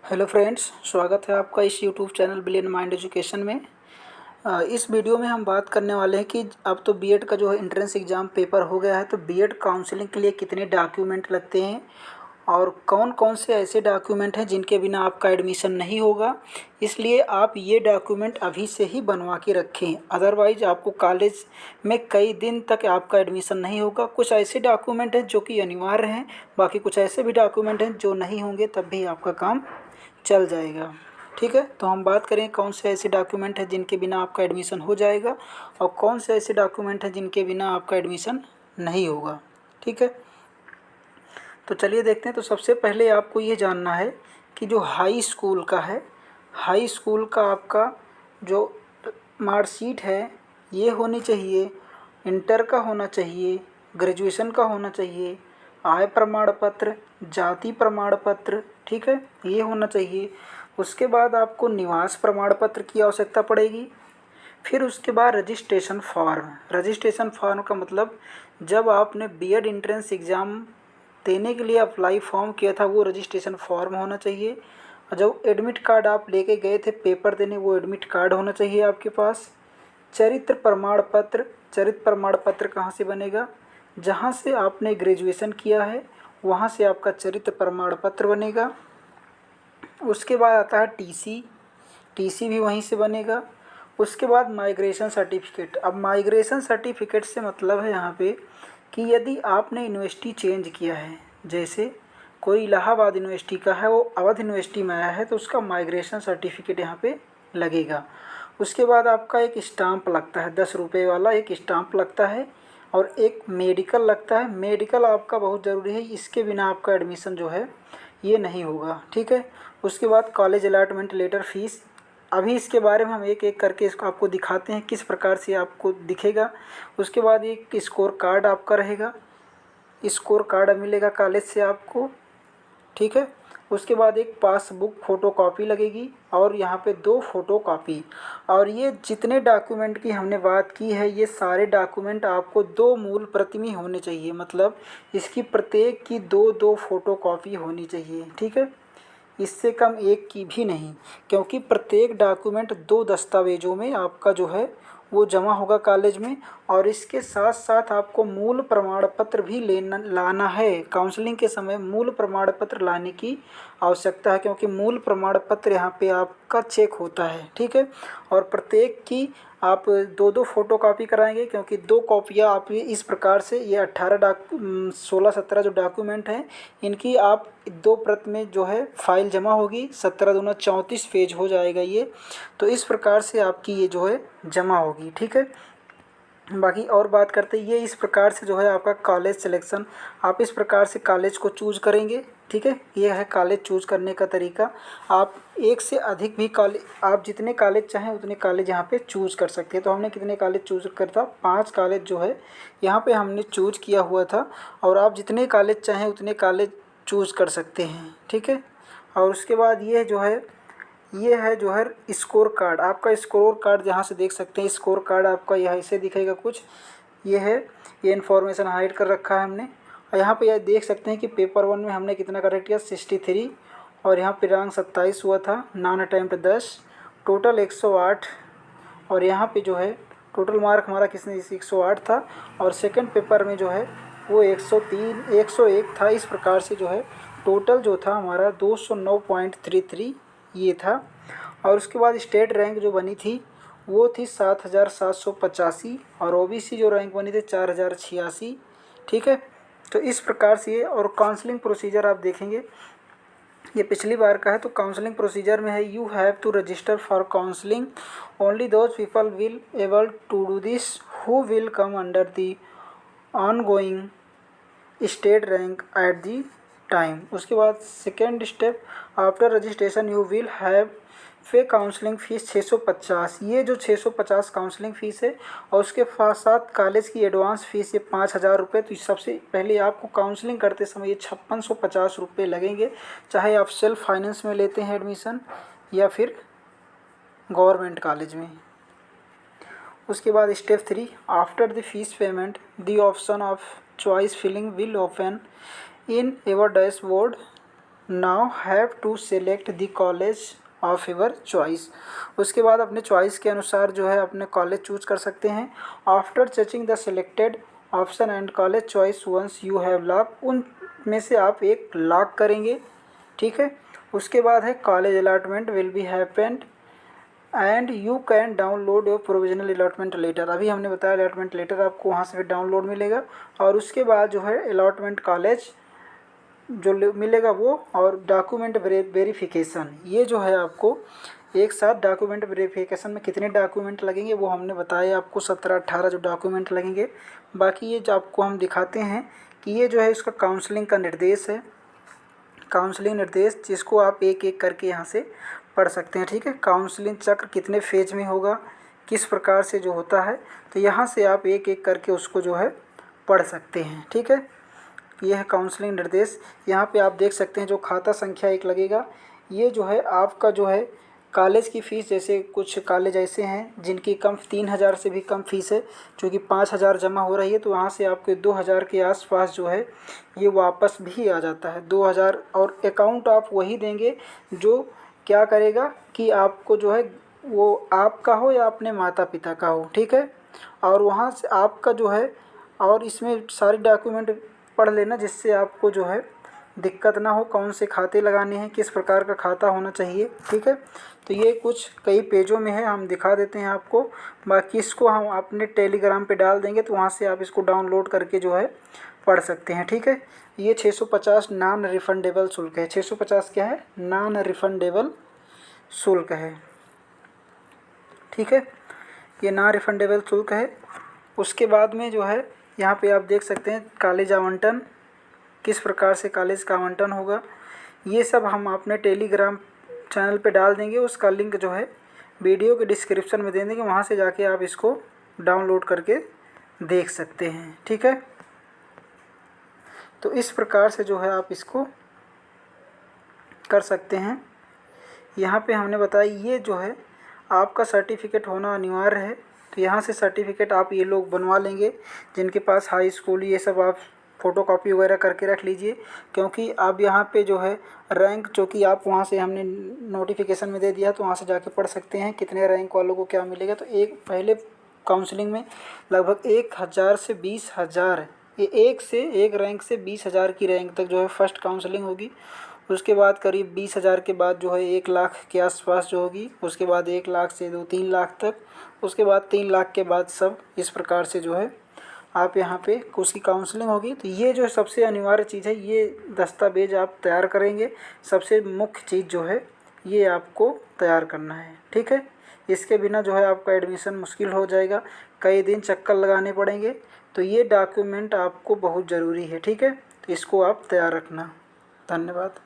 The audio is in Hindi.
हेलो फ्रेंड्स, स्वागत है आपका इस YouTube channel brilliant mind education में। इस वीडियो में हम बात करने वाले हैं कि अब तो बीएड का जो है एंट्रेंस एग्ज़ाम पेपर हो गया है, तो बीएड काउंसलिंग के लिए कितने डॉक्यूमेंट लगते हैं और कौन कौन से ऐसे डॉक्यूमेंट हैं जिनके बिना आपका एडमिशन नहीं होगा। इसलिए आप ये डॉक्यूमेंट अभी से ही बनवा के रखें, अदरवाइज आपको कॉलेज में कई दिन तक आपका एडमिशन नहीं होगा। कुछ ऐसे डॉक्यूमेंट हैं जो कि अनिवार्य हैं, बाकी कुछ ऐसे भी डॉक्यूमेंट हैं जो नहीं होंगे तब भी आपका काम चल जाएगा। ठीक है, तो हम बात करें कौन से ऐसे डॉक्यूमेंट हैं जिनके बिना आपका एडमिशन हो जाएगा और कौन से ऐसे डॉक्यूमेंट हैं जिनके बिना आपका एडमिशन नहीं होगा। ठीक है, तो चलिए देखते हैं। तो सबसे पहले आपको ये जानना है कि जो हाई स्कूल का है, हाई स्कूल का आपका जो मार्कशीट है ये होनी चाहिए, इंटर का होना चाहिए, ग्रेजुएशन का होना चाहिए, आय प्रमाण पत्र, जाति प्रमाण पत्र, ठीक है, ये होना चाहिए। उसके बाद आपको निवास प्रमाण पत्र की आवश्यकता पड़ेगी। फिर उसके बाद रजिस्ट्रेशन फॉर्म का मतलब जब आपने बीएड एंट्रेंस एग्ज़ाम देने के लिए अप्लाई फॉर्म किया था वो रजिस्ट्रेशन फॉर्म होना चाहिए। और जब एडमिट कार्ड आप लेके गए थे पेपर देने, वो एडमिट कार्ड होना चाहिए आपके पास। चरित्र प्रमाण पत्र कहाँ से बनेगा? जहाँ से आपने ग्रेजुएशन किया है वहाँ से आपका चरित्र प्रमाण पत्र बनेगा। उसके बाद आता है टीसी भी वहीं से बनेगा। उसके बाद माइग्रेशन सर्टिफिकेट। अब माइग्रेशन सर्टिफिकेट से मतलब है यहाँ पे कि यदि आपने यूनिवर्सिटी चेंज किया है, जैसे कोई इलाहाबाद यूनिवर्सिटी का है वो अवध यूनिवर्सिटी में आया है, तो उसका माइग्रेशन सर्टिफिकेट यहाँ पे लगेगा। उसके बाद आपका एक स्टाम्प लगता है, 10 रुपये वाला एक स्टाम्प लगता है, और एक मेडिकल लगता है। मेडिकल आपका बहुत ज़रूरी है, इसके बिना आपका एडमिशन जो है ये नहीं होगा। ठीक है, उसके बाद कॉलेज अलॉटमेंट लेटर फीस। अभी इसके बारे में हम एक एक करके इसको आपको दिखाते हैं किस प्रकार से आपको दिखेगा। उसके बाद एक स्कोर कार्ड आपका रहेगा, स्कोर कार्ड मिलेगा कॉलेज से आपको। ठीक है, उसके बाद एक पासबुक फ़ोटोकॉपी लगेगी और यहाँ पे 2 फ़ोटोकॉपी। और ये जितने डॉक्यूमेंट की हमने बात की है ये सारे डॉक्यूमेंट आपको 2 मूल प्रति में होने चाहिए, मतलब इसकी प्रत्येक की 2-2 फ़ोटोकॉपी होनी चाहिए। ठीक है, इससे कम एक की भी नहीं, क्योंकि प्रत्येक डॉक्यूमेंट 2 दस्तावेज़ों में आपका जो है वो जमा होगा कॉलेज में। और इसके साथ साथ आपको मूल प्रमाण पत्र भी लाना है। काउंसलिंग के समय मूल प्रमाण पत्र लाने की आवश्यकता है, क्योंकि मूल प्रमाण पत्र यहाँ पे आपका चेक होता है। ठीक है, और प्रत्येक की आप 2-2 फ़ोटोकॉपी कराएंगे, क्योंकि 2 कॉपियाँ आप इस प्रकार से ये 16-17 जो डॉक्यूमेंट हैं इनकी आप 2 प्रत में जो है फाइल जमा होगी। 17 दूना 34 पेज हो जाएगा ये, तो इस प्रकार से आपकी ये जो है जमा होगी। ठीक है, बाकी और बात करते हैं, ये इस प्रकार से जो है आपका कॉलेज सिलेक्शन, आप इस प्रकार से कॉलेज को चूज़ करेंगे। ठीक है, ये है कॉलेज चूज़ करने का तरीका। आप एक से अधिक भी कॉलेज, आप जितने कॉलेज चाहें उतने कॉलेज यहाँ पे चूज़ कर सकते हैं। तो हमने कितने कॉलेज चूज़ कर था, 5 कॉलेज जो है यहाँ पे हमने चूज़ किया हुआ था, और आप जितने कॉलेज चाहें उतने कॉलेज चूज़ कर सकते हैं। ठीक है, और उसके बाद ये है जो है स्कोर कार्ड। आपका स्कोर कार्ड जहाँ से देख सकते हैं, स्कोर कार्ड आपका यहाँ ऐसे दिखेगा कुछ, ये है, ये इन्फॉर्मेशन हाइड कर रखा है हमने। और यहाँ पे यह देख सकते हैं कि पेपर 1 में हमने कितना करेक्ट किया, 63, और यहाँ पे रैंक 27 हुआ था, नॉन अटेम्प्ट 10, टोटल 108। और यहाँ पे जो है टोटल मार्क हमारा किसने 108 था, और सेकंड पेपर में जो है वो 101 था। इस प्रकार से जो है टोटल जो था हमारा 209.33 ये था। और उसके बाद स्टेट रैंक जो बनी थी वो थी 7,785, और ओबीसी जो रैंक बनी थी 4,086। ठीक है, तो इस प्रकार से ये। और काउंसलिंग प्रोसीजर आप देखेंगे, ये पिछली बार का है, तो काउंसलिंग प्रोसीजर में है, you have to register for counselling, only those people will able to do this who will come under the ongoing state rank at the time. उसके बाद second step, after registration you will have pay counselling fees 650। ये जो 650 काउंसलिंग फ़ीस है, और उसके साथ कॉलेज की एडवांस फ़ीस ये 5,000 रुपये। तो सबसे पहले आपको काउंसलिंग करते समय ये 5650 रुपये लगेंगे, चाहे आप सेल्फ फाइनेंस में लेते हैं एडमिशन या फिर गवर्नमेंट कॉलेज में। उसके बाद step 3, after the fee payment the option of choice filling will open in your dashboard now have to select the college of your choice. उसके बाद अपने चॉइस के अनुसार जो है अपने कॉलेज चूज कर सकते हैं। After checking the selected option and college choice once you have lock, उन में से आप एक लॉक करेंगे, ठीक है। उसके बाद है college allotment will be happened and you can download your provisional allotment letter. अभी हमने बताया अलॉटमेंट लेटर आपको वहाँ से भी डाउनलोड मिलेगा। और उसके बाद जो है अलॉटमेंट कॉलेज जो मिलेगा वो, और डॉक्यूमेंट वेरिफिकेशन, ये जो है आपको एक साथ डॉक्यूमेंट वेरिफिकेशन में कितने डॉक्यूमेंट लगेंगे वो हमने बताया आपको 17-18 जो डॉक्यूमेंट लगेंगे। बाकी ये जो आपको हम दिखाते हैं कि ये जो है इसका काउंसलिंग का निर्देश है, काउंसलिंग निर्देश जिसको आप एक एक करके यहाँ से पढ़ सकते हैं, ठीक है। काउंसलिंग चक्र कितने फेज में होगा, किस प्रकार से जो होता है, तो यहाँ से आप एक एक करके उसको जो है पढ़ सकते हैं, ठीक है। ये है काउंसलिंग निर्देश। यहाँ पे आप देख सकते हैं जो खाता संख्या 1 लगेगा, ये जो है आपका जो है कॉलेज की फ़ीस, जैसे कुछ कॉलेज ऐसे हैं जिनकी कम 3,000 से भी कम फ़ीस है, चूँकि 5,000 जमा हो रही है, तो वहाँ से आपके 2,000 के आसपास जो है ये वापस भी आ जाता है 2,000। और अकाउंट आप वही देंगे जो क्या करेगा कि आपको जो है वो आपका हो या अपने माता पिता का हो, ठीक है। और वहाँ से आपका जो है, और इसमें सारी डॉक्यूमेंट पढ़ लेना जिससे आपको जो है दिक्कत ना हो, कौन से खाते लगाने हैं, किस प्रकार का खाता होना चाहिए, ठीक है। तो ये कुछ कई पेजों में है, हम दिखा देते हैं आपको। बाकी इसको हम अपने टेलीग्राम पे डाल देंगे, तो वहाँ से आप इसको डाउनलोड करके जो है पढ़ सकते हैं, ठीक है। ये 650 नॉन रिफंडेबल शुल्क है। 650 क्या है? नॉन रिफंडेबल शुल्क है, ठीक है। ये नॉन रिफंडेबल शुल्क है। उसके बाद में जो है यहाँ पे आप देख सकते हैं कॉलेज आवंटन, किस प्रकार से कॉलेज का आवंटन होगा, ये सब हम अपने टेलीग्राम चैनल पे डाल देंगे। उसका लिंक जो है वीडियो के डिस्क्रिप्शन में दे देंगे, वहाँ से जाके आप इसको डाउनलोड करके देख सकते हैं, ठीक है। तो इस प्रकार से जो है आप इसको कर सकते हैं। यहाँ पे हमने बताया ये जो है आपका सर्टिफिकेट होना अनिवार्य है, तो यहाँ से सर्टिफिकेट आप ये लोग बनवा लेंगे जिनके पास हाई स्कूल, ये सब आप फ़ोटो कॉपी वगैरह करके रख लीजिए। क्योंकि अब यहाँ पे जो है रैंक, चूँकि आप वहाँ से हमने नोटिफिकेशन में दे दिया, तो वहाँ से जाके पढ़ सकते हैं कितने रैंक वालों को क्या मिलेगा। तो एक पहले काउंसलिंग में लगभग 1,000 से 20,000, ये एक रैंक से 20,000 की रैंक तक जो है फर्स्ट काउंसलिंग होगी। उसके बाद करीब 20,000 के बाद जो है 1 लाख के आसपास जो होगी। उसके बाद 1 लाख से 2-3 लाख तक। उसके बाद 3 लाख के बाद सब इस प्रकार से जो है आप यहाँ पे उसकी काउंसलिंग होगी। तो ये जो सबसे अनिवार्य चीज़ है, ये दस्तावेज आप तैयार करेंगे। सबसे मुख्य चीज़ जो है ये आपको तैयार करना है, ठीक है। इसके बिना जो है आपका एडमिशन मुश्किल हो जाएगा, कई दिन चक्कर लगाने पड़ेंगे। तो ये डॉक्यूमेंट आपको बहुत ज़रूरी है, ठीक है। तो इसको आप तैयार रखना। धन्यवाद।